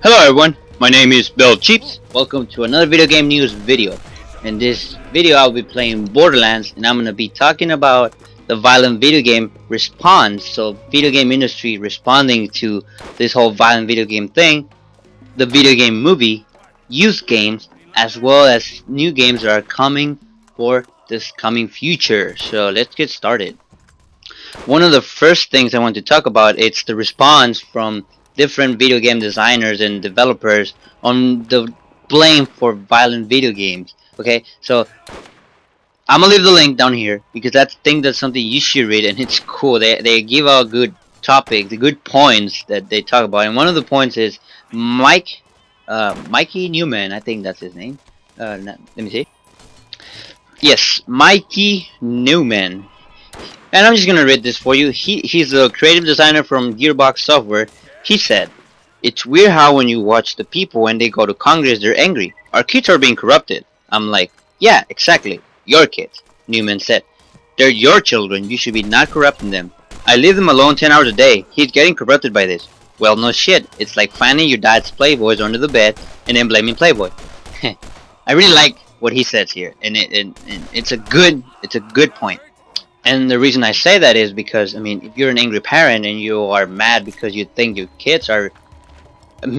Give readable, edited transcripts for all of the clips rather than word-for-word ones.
Hello everyone, my name is Bill Cheeps. Welcome to another video game news video. In this video I'll be playing Borderlands and I'm going to be talking about the violent video game response. So video game industry responding to this whole violent video game thing, the video game movie, used games, as well as new games that are coming for this coming future. So let's get started. One of the first things I want to talk about is the response from different video game designers and developers on the blame for violent video games. Okay, so I'm gonna leave the link down here because I think that's something you should read and it's cool. They give out good topics, the good points that they talk about, and one of the points is Mikey Newman. I think that's his name. Let me see. Yes, Mikey Newman. And I'm just gonna read this for you. He's a creative designer from Gearbox Software. He said, "It's weird how when you watch the people when they go to Congress, they're angry. Our kids are being corrupted." I'm like, yeah, exactly. Your kids. Newman said, "They're your children. You should be not corrupting them. I leave them alone 10 hours a day. He's getting corrupted by this." Well, no shit. It's like finding your dad's Playboys under the bed and then blaming Playboy. I really like what he says here, and it's a good point. And the reason I say that is because, I mean, if you're an angry parent and you are mad because you think your kids are,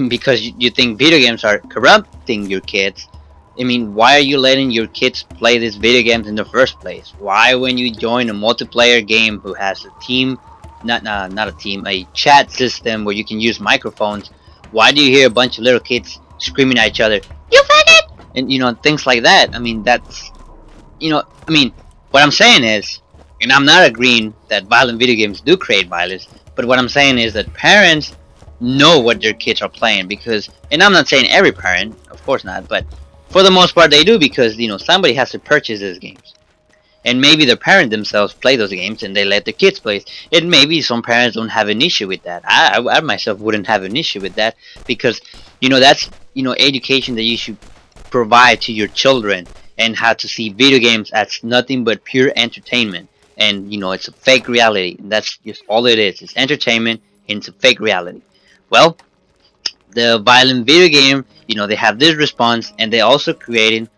because you think video games are corrupting your kids, I mean, why are you letting your kids play these video games in the first place? Why, when you join a multiplayer game who has a team, not a team, a chat system where you can use microphones, why do you hear a bunch of little kids screaming at each other, "You faggot!" And things like that? I mean, that's, I mean, what I'm saying is, and I'm not agreeing that violent video games do create violence, but what I'm saying is that parents know what their kids are playing because, and I'm not saying every parent, of course not, but for the most part they do because, somebody has to purchase these games. And maybe the parent themselves play those games and they let the kids play. And maybe some parents don't have an issue with that. I myself wouldn't have an issue with that because, that's, education that you should provide to your children and how to see video games as nothing but pure entertainment. And it's a fake reality. That's just all it is. It's entertainment and it's a fake reality. Well, the violent video game, they have this response, and they also created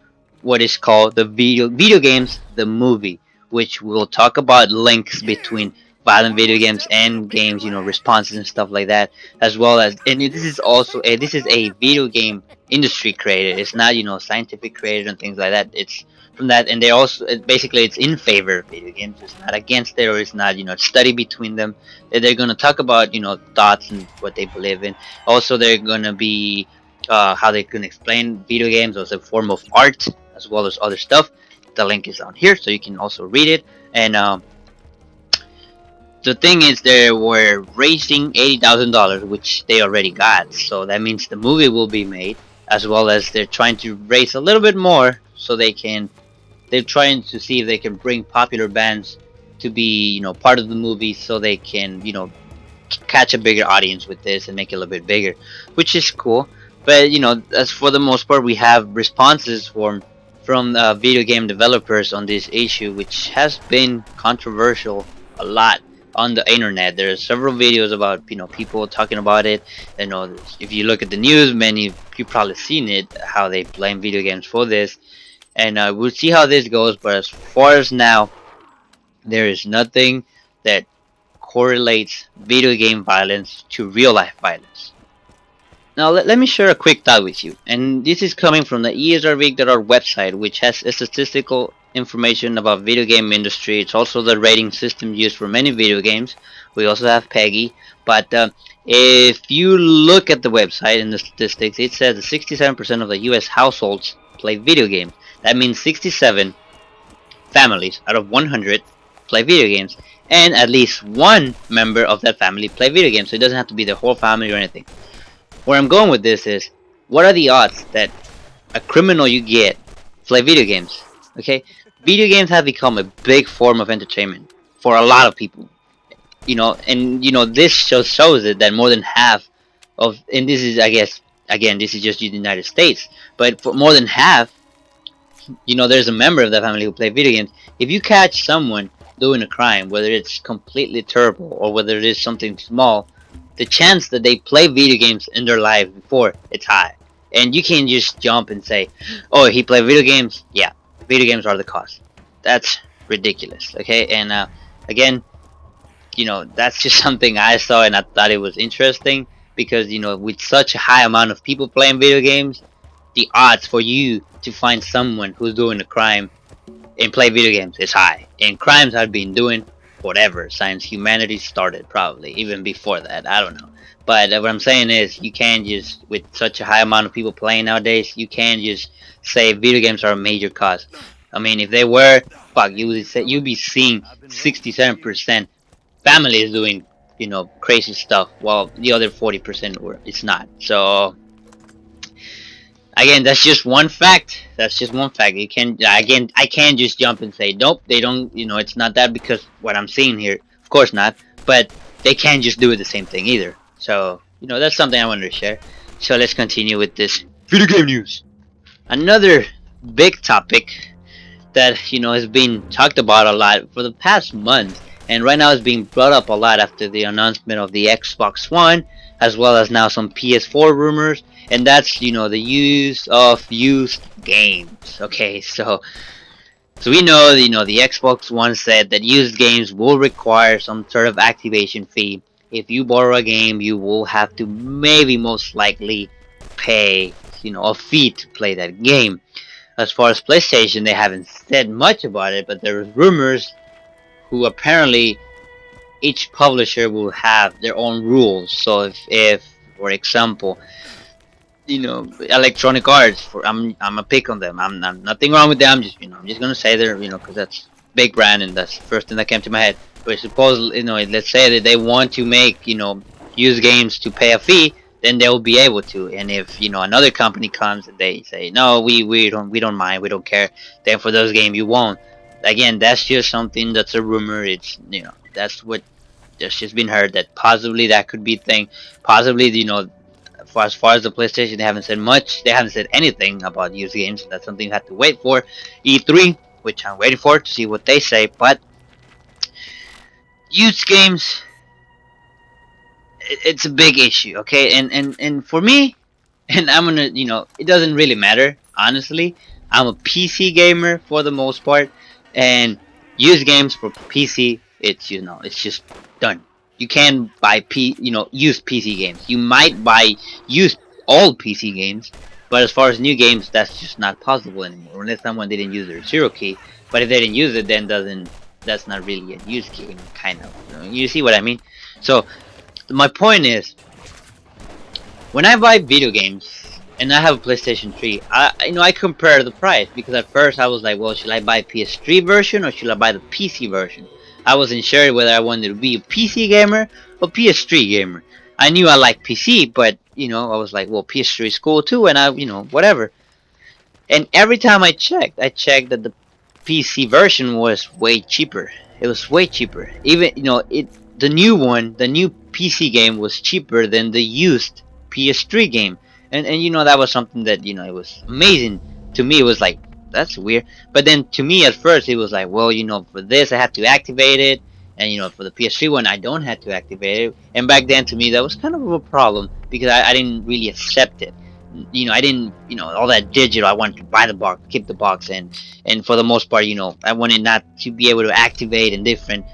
what is called the video games the movie, which we'll talk about links between violent video games and games, responses and stuff like that, as well as, and this is also this is a video game industry created. It's not, scientific created and things like that. It's from that, and they also, basically it's in favor of video games. It's not against it, or it's not, study between them. They're gonna talk about, thoughts and what they believe in. Also, they're gonna be how they can explain video games as a form of art as well as other stuff. The link is down here, so you can also read it. And the thing is, they were raising $80,000, which they already got. So that means the movie will be made, as well as they're trying to raise a little bit more so they can. They're trying to see if they can bring popular bands to be, part of the movie, so they can, catch a bigger audience with this and make it a little bit bigger, which is cool. But as for the most part, we have responses from video game developers on this issue, which has been controversial a lot on the internet. There are several videos about people talking about it. If you look at the news, many you probably seen it, how they blame video games for this, and we'll see how this goes. But as far as now, there is nothing that correlates video game violence to real life violence. Now let me share a quick thought with you, and this is coming from the ESRVIG.org website, which has statistical information about video game industry. It's also the rating system used for many video games. We also have PEGI, but if you look at the website and the statistics, it says that 67% of the U.S. households play video games. That means 67 families out of 100 play video games, and at least one member of that family play video games. So it doesn't have to be the whole family or anything. Where I'm going with this is, what are the odds that a criminal you get play video games? Okay, video games have become a big form of entertainment for a lot of people. And this just shows it that more than half of, and this is, I guess, again, this is just the United States, but for more than half, there's a member of that family who play video games. If you catch someone doing a crime, whether it's completely terrible or whether it is something small, the chance that they play video games in their lives before, it's high. And you can't just jump and say, oh, he played video games. Yeah, video games are the cause. That's ridiculous. Okay, and again, that's just something I saw and I thought it was interesting because with such a high amount of people playing video games, the odds for you to find someone who's doing a crime and play video games is high. And crimes have been doing forever since humanity started, probably even before that. I don't know. But what I'm saying is, you can't just, with such a high amount of people playing nowadays, you can't just say video games are a major cause. I mean, if they were, fuck, you'd be seeing 67% families doing, crazy stuff, while the other 40% were. It's not. So again, that's just one fact. That's just one fact. You can again, I can't just jump and say nope. They don't. It's not that because what I'm seeing here, of course not. But they can't just do it the same thing either. So that's something I wanted to share. So let's continue with this video game news. Another big topic that has been talked about a lot for the past month, and right now is being brought up a lot after the announcement of the Xbox One, as well as now some PS4 rumors, and that's the use of used games. Okay, so we know the Xbox One said that used games will require some sort of activation fee. If you borrow a game, you will have to maybe most likely pay a fee to play that game. As far as PlayStation, they haven't said much about it, but there are rumors who apparently each publisher will have their own rules. So if for example, Electronic Arts, I'm a pick on them. I'm nothing wrong with them. I'm just gonna say they're because that's big brand and that's the first thing that came to my head. But suppose let's say that they want to make use games to pay a fee, then they will be able to. And if another company comes and they say no, we don't mind, we don't care, then for those games you won't. Again, that's just something that's a rumor. It's that's what that's just been heard, that possibly that could be a thing. Possibly as far as the PlayStation, they haven't said much. They haven't said anything about used games. That's something you have to wait for E3, which I'm waiting for to see what they say. But used games, it's a big issue, okay? And for me, and I'm gonna, it doesn't really matter, honestly. I'm a PC gamer for the most part, and used games for PC, it's just done. You can buy used PC games. You might buy used old PC games, but as far as new games, that's just not possible anymore unless someone didn't use their zero key. But if they didn't use it, then that's not really a used game, kind of. You see what I mean? So my point is, when I buy video games and I have a PlayStation 3, I compare the price, because at first I was like, well, should I buy PS3 version or should I buy the PC version? I wasn't sure whether I wanted to be a PC gamer or PS3 gamer. I knew I liked PC, but I was like, well, PS3 is cool too, and I whatever. And every time I checked that the PC version was way cheaper. It was way cheaper. Even the new PC game was cheaper than the used PS3 game. And that was something that it was amazing to me. It was like, that's weird. But then to me at first it was like, well, for this I have to activate it, and for the PS3 one I don't have to activate it. And back then to me that was kind of a problem, because I didn't really accept it. I didn't, all that digital. I wanted to buy the box, keep the box, and for the most part, I wanted not to be able to activate in different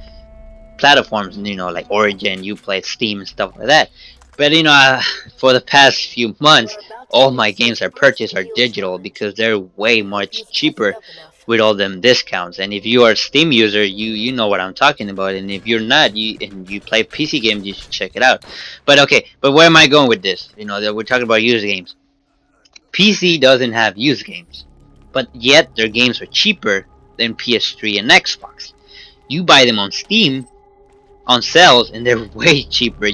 platforms, like Origin, Uplay, Steam, and stuff like that. But for the past few months, all my games I purchased are digital because they're way much cheaper with all them discounts. And if you are a Steam user, you know what I'm talking about. And if you're not, you play PC games, you should check it out. But okay, but where am I going with this? That we're talking about used games. PC doesn't have used games, but yet their games are cheaper than PS3 and Xbox. You buy them on Steam on sales and they're way cheaper.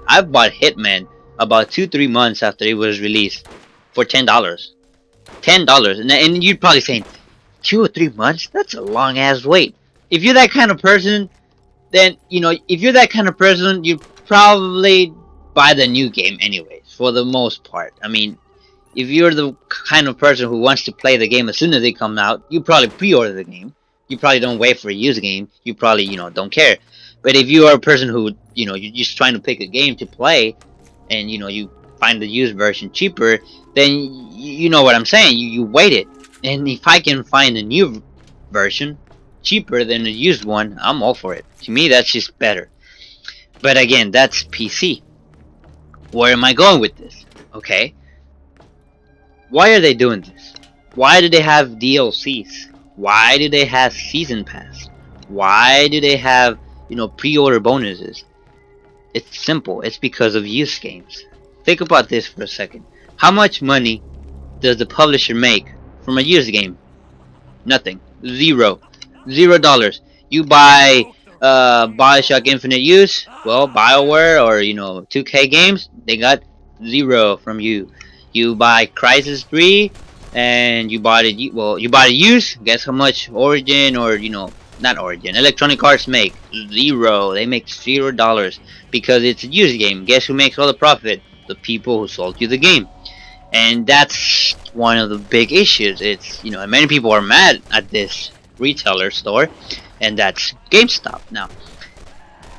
I've bought Hitman about 2-3 months after it was released for $10. $10, and you're probably saying 2 or 3 months? That's a long ass wait. If you're that kind of person, then if you're that kind of person, you probably buy the new game anyways. For the most part, I mean, if you're the kind of person who wants to play the game as soon as they come out, you probably pre-order the game. You probably don't wait for a used game. You probably don't care. But if you are a person who, you're just trying to pick a game to play, and you find the used version cheaper, then you know what I'm saying. You wait it, and if I can find a new version cheaper than the used one, I'm all for it. To me, that's just better. But again, that's PC. Where am I going with this? Okay, why are they doing this? Why do they have DLCs? Why do they have season pass? Why do they have pre-order bonuses? It's simple. It's because of used games. Think about this for a second. How much money does the publisher make from a used game? Nothing. Zero. $0. You buy Bioshock Infinite Use, well, BioWare or 2K Games, they got zero from you. You buy Crysis 3 and you bought it, well, you bought it used. Guess how much Origin or not Origin, Electronic Arts make? Zero. They make $0 because it's a used game. Guess who makes all the profit? The people who sold you the game. And that's one of the big issues. It's many people are mad at this retailer store, and that's GameStop. Now,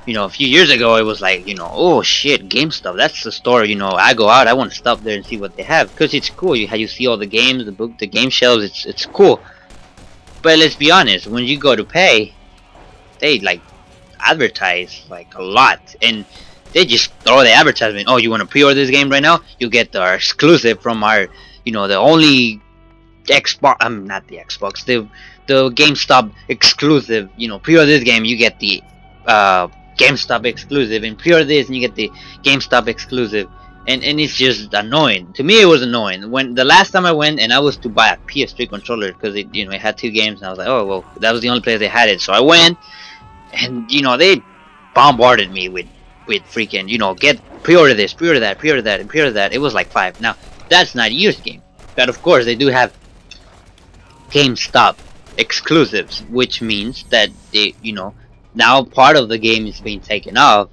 a few years ago it was like, oh shit, GameStop, that's the store. I go out, I want to stop there and see what they have because it's cool. You see all the games, the game shelves. It's cool. But let's be honest, when you go to pay, they like advertise like a lot, and they just throw the advertisement. Oh, you want to pre-order this game right now? You get our exclusive from our, the only Xbox. Not the Xbox. The GameStop exclusive. Pre-order this game, you get the GameStop exclusive, and pre-order this, and you get the GameStop exclusive. And it's just annoying. To me, it was annoying. When the last time I went and I was to buy a PS3 controller because it had two games, and I was like, oh well, that was the only place they had it. So I went, and they bombarded me with freaking, get pre-order this, pre-order that, pre-order that, and pre-order that. It was like 5. Now, that's not a used game. But of course, they do have GameStop exclusives, which means that they, now part of the game is being taken off,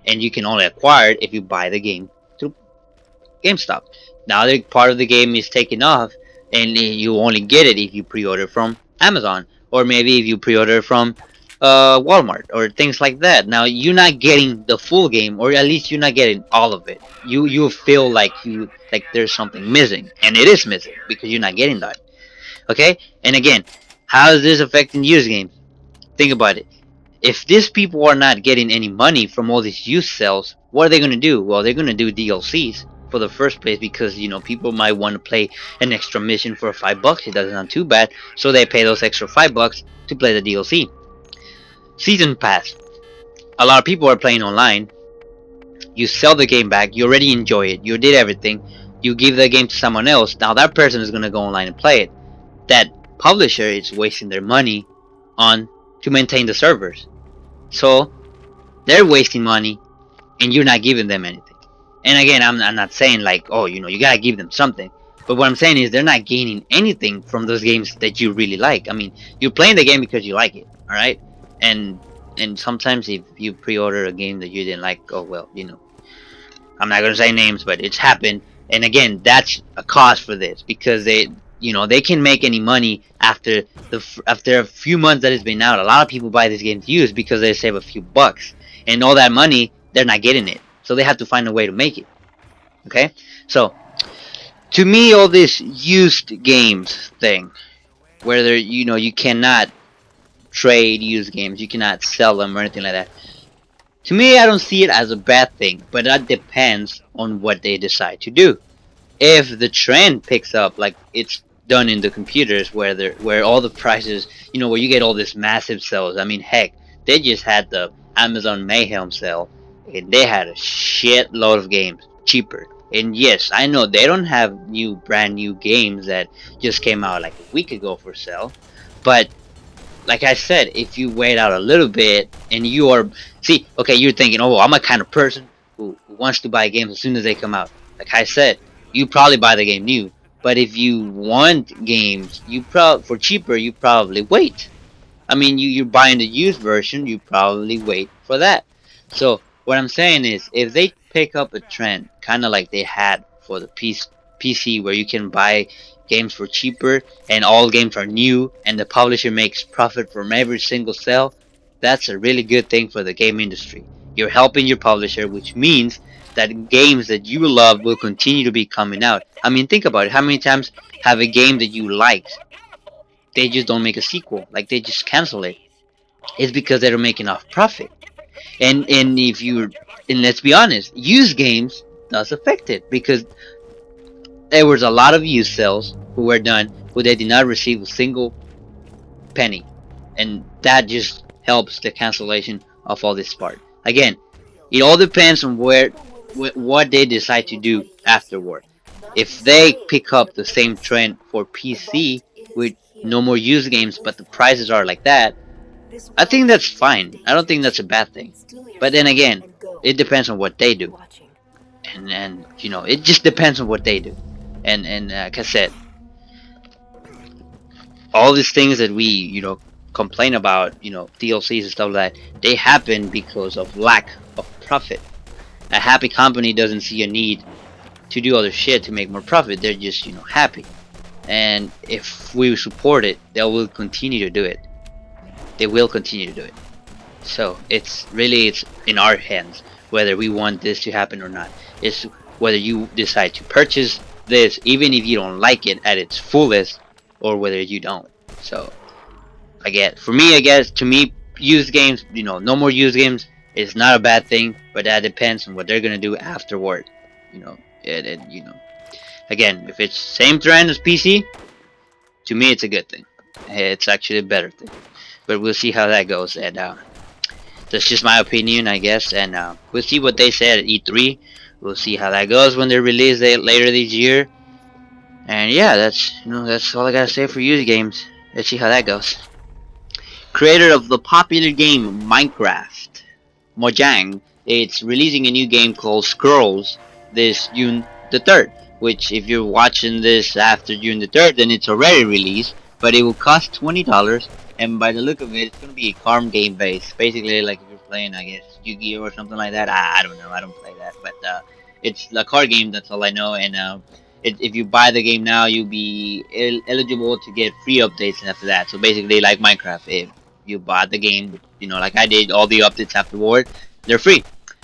and you can only acquire it if you buy the game through GameStop. Now, the part of the game is taken off, and you only get it if you pre-order from Amazon, or maybe if you pre-order from Walmart or things like that. Now you're not getting the full game, or at least you're not getting all of it. You feel like there's something missing, and it is missing because you're not getting that. Okay, and again, how is this affecting used games? Think about it. If these people are not getting any money from all these used sales, what are they gonna do? Well, they're gonna do DLCs for the first place because people might want to play an extra mission for $5. It doesn't sound too bad, so they pay those extra $5 to play the DLC. Season pass. A lot of people are playing online. You sell the game back. You already enjoy it. You did everything. You give the game to someone else. Now that person is gonna go online and play it. That publisher is wasting their money on to maintain the servers. So they're wasting money, and you're not giving them anything. And again, I'm not saying like, oh, you gotta give them something. But what I'm saying is they're not gaining anything from those games that you really like. I mean, you're playing the game because you like it, all right? And sometimes if you pre-order a game that you didn't like, oh well, I'm not gonna say names, but it's happened. And again, that's a cause for this because they can make any money after a few months that it's been out. A lot of people buy these games used because they save a few bucks, and all that money they're not getting it, so they have to find a way to make it. Okay, so to me, all this used games thing, where you cannot trade used games, you cannot sell them or anything like that. To me, I don't see it as a bad thing, but that depends on what they decide to do. If the trend picks up, like it's done in the computers, where all the prices, where you get all this massive sales. I mean, heck, they just had the Amazon Mayhem sale, and they had a shitload of games cheaper. And yes, I know they don't have brand new games that just came out like a week ago for sale, but like I said, if you wait out a little bit and you're thinking, oh, I'm a kind of person who wants to buy games as soon as they come out. Like I said, you probably buy the game new. But if you want games, for cheaper, you probably wait. I mean, you're buying the used version, you probably wait for that. So what I'm saying is, if they pick up a trend, kind of like they had for the PC, where you can buy games for cheaper and all games are new and the publisher makes profit from every single sale, that's a really good thing for the game industry. You're helping your publisher, which means that games that you love will continue to be coming out. I mean, think about it. How many times have a game that you liked, they just don't make a sequel? Like they just cancel it. It's because they don't make enough profit. And if you and let's be honest, used games does affect it because there was a lot of used sales who were done who they did not receive a single penny, and that just helps the cancellation of all this part. Again, it all depends on what they decide to do afterward. If they pick up the same trend for PC with no more used games, but the prices are like that, I think that's fine. I don't think that's a bad thing. But then again, it depends on what they do, and it just depends on what they do. And like I said, all these things that we complain about, DLCs and stuff like that, they happen because of lack of profit. A happy company doesn't see a need to do other shit to make more profit. They're just happy, and if we support it, they will continue to do it. They will continue to do it. So it's in our hands whether we want this to happen or not. It's whether you decide to purchase this even if you don't like it at its fullest, or whether you don't. So for me, I guess, to me, used games, no more used games is not a bad thing, but that depends on what they're gonna do afterward. Again, if it's same trend as PC, to me it's a good thing. It's actually a better thing, but we'll see how that goes. And that's just my opinion, I guess, and we'll see what they said at E3. We'll see how that goes when they release it later this year. And yeah, that's all I gotta say for used games. Let's see how that goes. Creator of the popular game Minecraft, Mojang, it's releasing a new game called Scrolls this June the 3rd. Which, if you're watching this after June the 3rd, then it's already released. But it will cost $20, and by the look of it, it's gonna be a card game based. Basically, like if you're playing, I guess, Yu-Gi-Oh or something like that. I don't know. I don't play that, but it's a card game. That's all I know. And if you buy the game now, you'll be eligible to get free updates after that. So basically, like Minecraft, if you bought the game, like I did, all the updates afterward, they're free.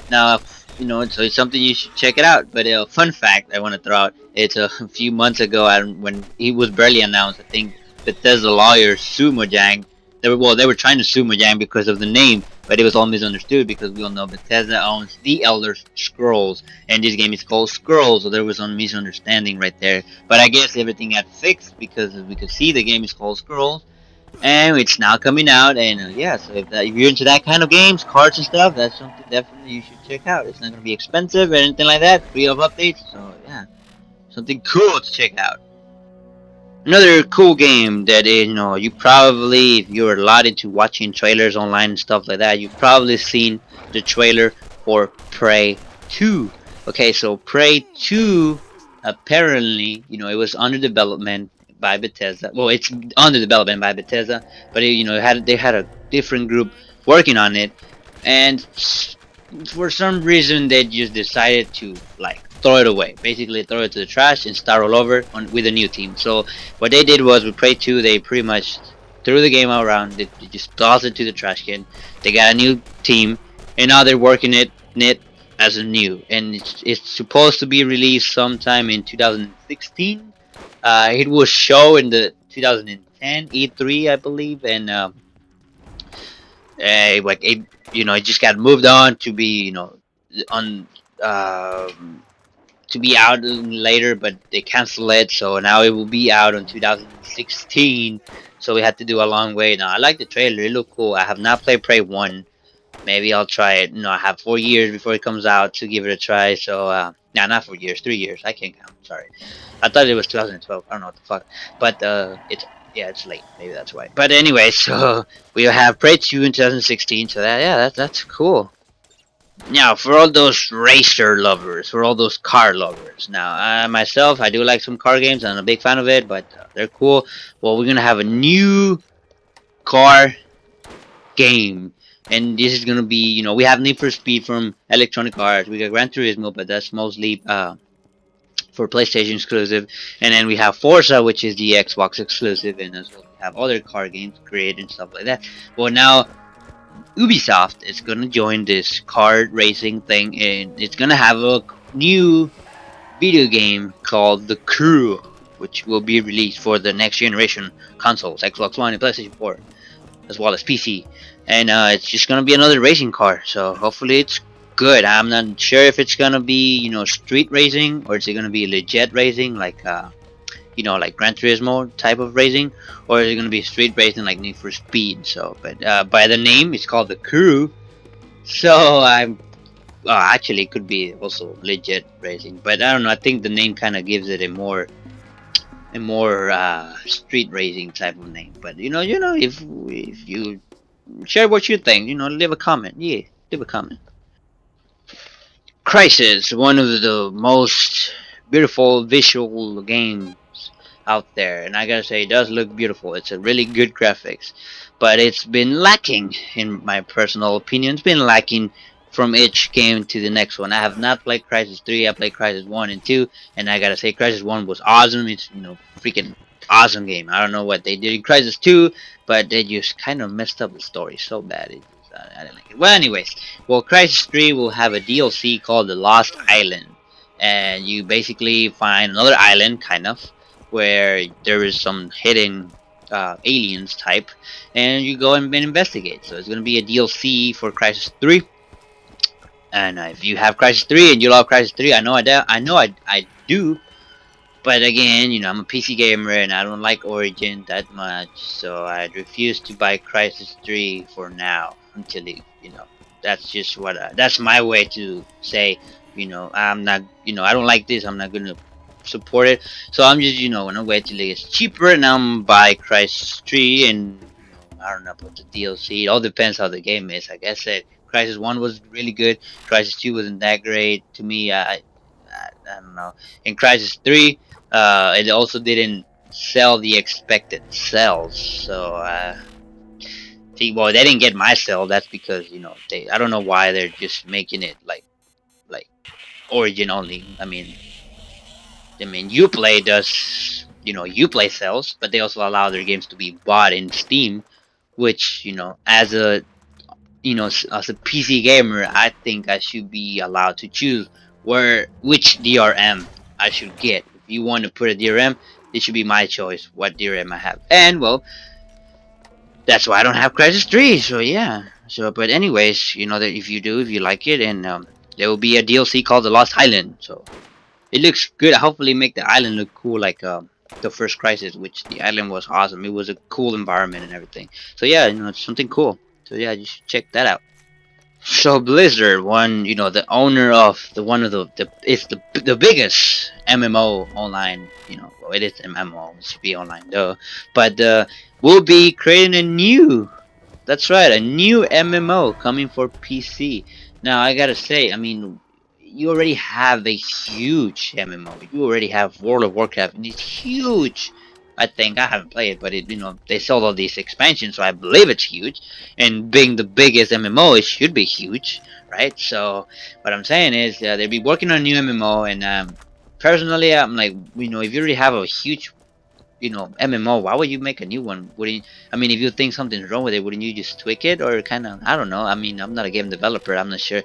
Now, so it's something you should check it out. But a fun fact I want to throw out: it's a few months ago, when he was barely announced, I think Bethesda lawyers sued Mojang. They were trying to sue Mojang because of the name, but it was all misunderstood because we all know Bethesda owns The Elder Scrolls, and this game is called Scrolls, so there was some misunderstanding right there. But I guess everything got fixed because we could see the game is called Scrolls, and it's now coming out. And yeah, so if you're into that kind of games, cards and stuff, that's something definitely you should check out. It's not going to be expensive or anything like that, free of updates, so yeah, something cool to check out. Another cool game that you probably, if you're a lot into watching trailers online and stuff like that, you've probably seen the trailer for Prey 2. Okay, so Prey 2, apparently, it was under development by Bethesda. Well, it's under development by Bethesda, but they had a different group working on it, and for some reason they just decided to throw it away, basically throw it to the trash and start all over with a new team. So what they did was with Prey 2, they pretty much threw the game around. They just tossed it to the trash can. They got a new team, and now they're working it as a new, and it's supposed to be released sometime in 2016. It was shown in the 2010 E3, I believe, and it just got moved on to be on to be out later, but they canceled it, so now it will be out in 2016. So we had to do a long wait. Now I like the trailer; it looked cool. I have not played Prey 1. Maybe I'll try it. I have 4 years before it comes out to give it a try. So not 4 years, 3 years. I can't count. Sorry, I thought it was 2012. I don't know what the fuck, but it's late. Maybe that's why. But anyway, so we have Prey 2 in 2016. So that's cool. Now, for all those racer lovers, for all those car lovers. Now, myself, I do like some car games. I'm a big fan of it, but they're cool. Well, we're gonna have a new car game, and this is gonna be, we have Need for Speed from Electronic Arts. We got Gran Turismo, but that's mostly for PlayStation exclusive, and then we have Forza, which is the Xbox exclusive, and as well we have other car games created and stuff like that. Well, now Ubisoft is gonna join this kart racing thing, and it's gonna have a new video game called The Crew, which will be released for the next generation consoles, Xbox One and PlayStation 4, as well as PC. And it's just gonna be another racing car, so hopefully it's good. I'm not sure if it's gonna be, street racing, or is it gonna be legit racing, like like Gran Turismo type of racing, or is it gonna be street racing like Need for Speed? So, but by the name, it's called The Crew, so I'm actually it could be also legit racing, but I don't know. I think the name kind of gives it a more street racing type of name. But if you share what you think, leave a comment. Yeah, leave a comment. Crisis, one of the most beautiful visual games out there, and I gotta say, it does look beautiful. It's a really good graphics, but it's been lacking, in my personal opinion. It's been lacking from each game to the next one. I have not played Crisis 3. I played Crisis 1 and 2, and I gotta say, Crisis 1 was awesome. It's freaking awesome game. I don't know what they did in Crisis 2, but they just kind of messed up the story so bad. I didn't like it. Well, anyways, Crisis 3 will have a DLC called The Lost Island, and you basically find another island, kind of, where there is some hidden aliens type, and you go and investigate. So it's gonna be a DLC for Crisis 3, and if you have Crisis 3 and you love Crisis 3, I do. But again, I'm a PC gamer and I don't like Origin that much, so I refuse to buy Crisis 3 for now until that's just that's my way to say, I'm not, I don't like this. I'm not gonna support it. So I'm just, gonna wait till it's cheaper, and I'm buy Crisis 3, and I don't know about the DLC. It all depends how the game is. Like I said, Crisis 1 was really good. Crisis 2 wasn't that great to me. I don't know. In Crisis 3, it also didn't sell the expected sales. So well, they didn't get my sale. That's because I don't know why they're just making it like Origin only. I mean, Uplay does, Uplay sells, but they also allow their games to be bought in Steam, which, as a, as a PC gamer, I think I should be allowed to choose which DRM I should get. If you want to put a DRM, it should be my choice what DRM I have. And well, that's why I don't have Crisis 3. So yeah. So, but anyways, that if you like it, and there will be a DLC called The Lost Island. So it looks good. Hopefully, make the island look cool like the first Crisis, which the island was awesome. It was a cool environment and everything. So yeah, it's something cool. So yeah, you should check that out. So Blizzard, the owner of it's the biggest MMO online. Well, it is MMO. It should be online though, but we'll be creating a new. That's right, a new MMO coming for PC. Now I gotta say, you already have a huge MMO. You already have World of Warcraft, and it's huge. I think I haven't played it, but they sold all these expansions, so I believe it's huge. And being the biggest MMO, it should be huge, right? So what I'm saying is they'll be working on a new MMO, and personally, I'm like, if you already have a huge MMO, why would you make a new one? Wouldn't if you think something's wrong with it, wouldn't you just tweak it, or kind of, I don't know. I'm not a game developer. I'm not sure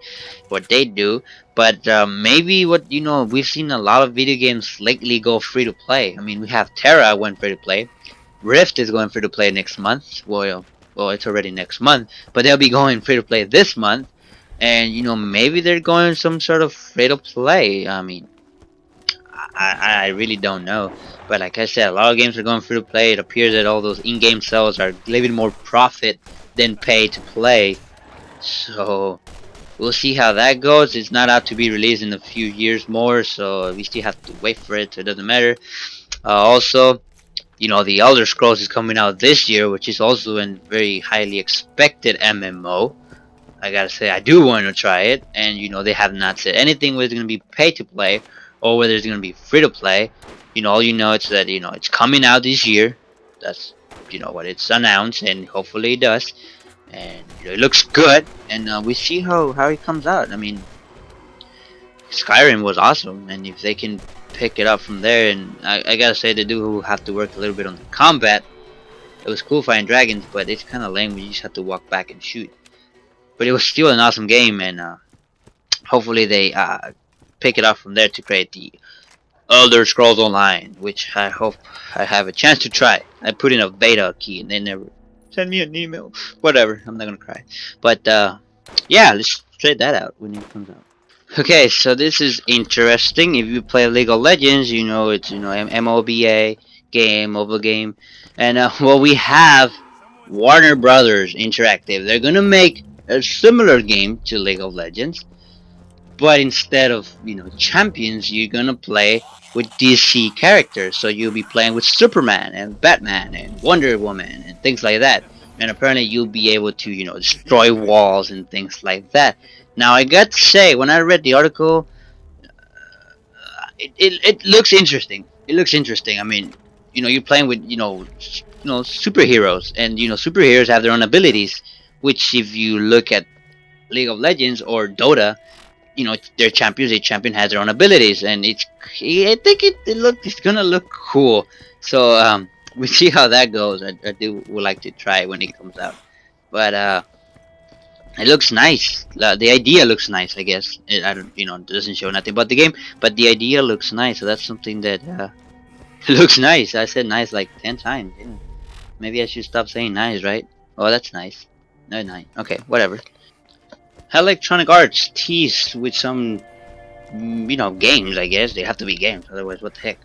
what they do, but maybe we've seen a lot of video games lately go free to play. We have Terra went free to play. Rift is going free to play next month. Well, it's already next month, but they'll be going free to play this month, and maybe they're going some sort of free to play. I really don't know. But like I said, a lot of games are going free to play. It appears that all those in-game sales are leaving more profit than pay to play. So we'll see how that goes. It's not out to be released in a few years more, so we still have to wait for it. So it doesn't matter. Also, the Elder Scrolls is coming out this year, which is also a very highly expected MMO. I gotta say, I do want to try it, and they have not said anything whether it's gonna be pay to play or whether it's gonna be free to play. All it's that it's coming out this year. That's what it's announced, and hopefully it does. And it looks good, and we see how it comes out. Skyrim was awesome, and if they can pick it up from there, and I gotta say, they do have to work a little bit on the combat. It was cool fighting dragons, but it's kind of lame when you just have to walk back and shoot. but it was still an awesome game, and hopefully they pick it up from there to create the Elder Scrolls Online, which I hope I have a chance to try. I put in a beta key and they never send me an email. Whatever, I'm not gonna cry. But yeah, let's try that out when it comes out. Okay, so this is interesting. If you play League of Legends, you know it's MOBA game, mobile game, and well, we have Warner Brothers Interactive. They're gonna make a similar game to League of Legends, but instead of champions, you're gonna play with DC characters. So you'll be playing with Superman and Batman and Wonder Woman and things like that. And apparently you'll be able to destroy walls and things like that. Now I got to say, when I read the article, it looks interesting. It looks interesting. I mean, you're playing with superheroes, and superheroes have their own abilities. Which, if you look at League of Legends or Dota, they're champions. Each champion has their own abilities, and I think it's gonna look cool. So we see how that goes. I would like to try it when it comes out, but it looks nice. The idea looks nice. I guess I don't, it doesn't show nothing about the game, but the idea looks nice. So that's something that looks nice. I said nice like 10 times. Yeah. Maybe I should stop saying nice, right? Oh, that's nice. No, nice. Okay, whatever. Electronic Arts teased with some, games. I guess they have to be games. Otherwise, what the heck?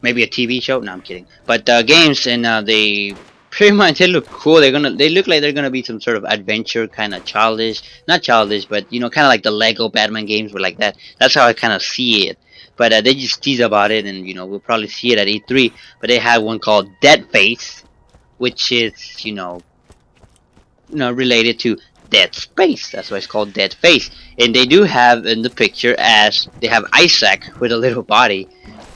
Maybe a TV show? No, I'm kidding. But games, and they pretty much they look cool. They look like they're gonna be some sort of adventure, kind of childish. Not childish, but kind of like the Lego Batman games were like that. That's how I kind of see it. But they just tease about it, and we'll probably see it at E3. But they had one called Dead Face, which is related to Dead Space. That's why it's called Dead Face. And they do have in the picture, as they have Isaac with a little body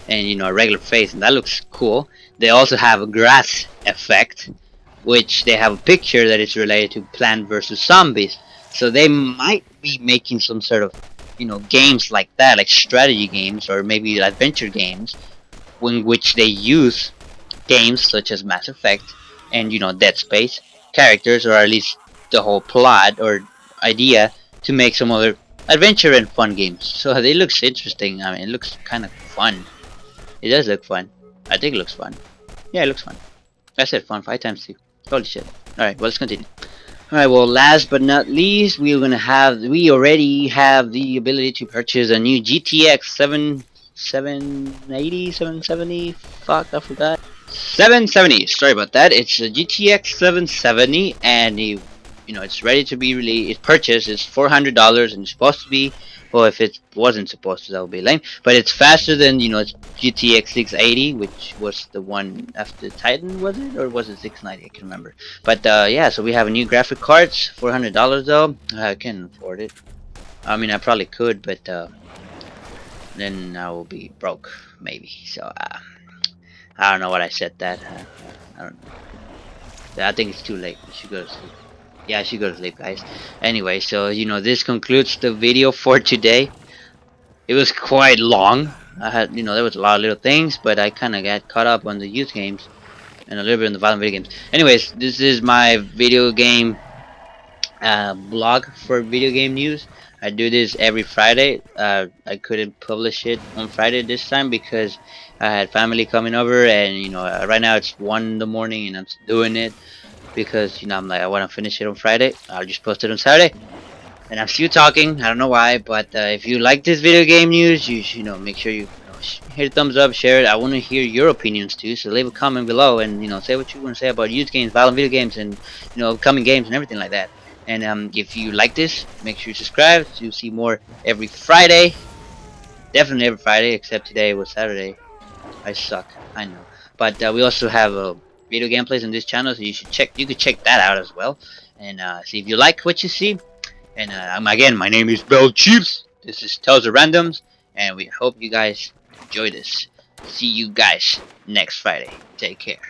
and a regular face, and that looks cool. They also have a grass effect, which they have a picture that is related to Plant vs Zombies. So they might be making some sort of games like that, like strategy games or maybe adventure games, in which they use games such as Mass Effect and Dead Space characters, or at least the whole plot or idea, to make some other adventure and fun games. So it looks interesting. I mean, it looks kind of fun. It does look fun. I think it looks fun. Yeah, it looks fun. I said fun 5 times too. Holy shit. Alright, well, let's continue. Alright, well, last but not least, we already have the ability to purchase a new GTX 770, fuck, I forgot. 770, sorry about that. It's a GTX 770, and it's ready to be it's purchased. It's $400, and it's supposed to be, well, if it wasn't supposed to, that would be lame, but it's faster than it's GTX 680, which was the one after Titan, was it, or was it 690? I can't remember. But yeah, so we have a new graphic cards, $400 though. I can't afford it. I mean, I probably could, but then I will be broke, maybe. So I don't know what I said that. I don't know. I think it's too late. We should go to sleep. Yeah, I should go to sleep, guys. Anyway, so this concludes the video for today. It was quite long. I had there was a lot of little things, but I kind of got caught up on the youth games and a little bit on the violent video games. Anyways, this is my video game blog for video game news. I do this every Friday. I couldn't publish it on Friday this time because I had family coming over, and right now it's 1 in the morning, and I'm doing it because I'm like, I want to finish it on Friday. I'll just post it on Saturday, and I'm still talking. I don't know why, but if you like this video game news, you should make sure you hit a thumbs up, share it. I want to hear your opinions too, so leave a comment below and say what you want to say about youth games, violent video games, and upcoming games and everything like that. And if you like this, make sure you subscribe to see more every Friday. Definitely every Friday, except today was Saturday. I suck, I know. But we also have video gameplays on this channel, so you could check that out as well. And see if you like what you see. And again, my name is Bell Chiefs. This is Tales of Randoms, and we hope you guys enjoy this. See you guys next Friday. Take care.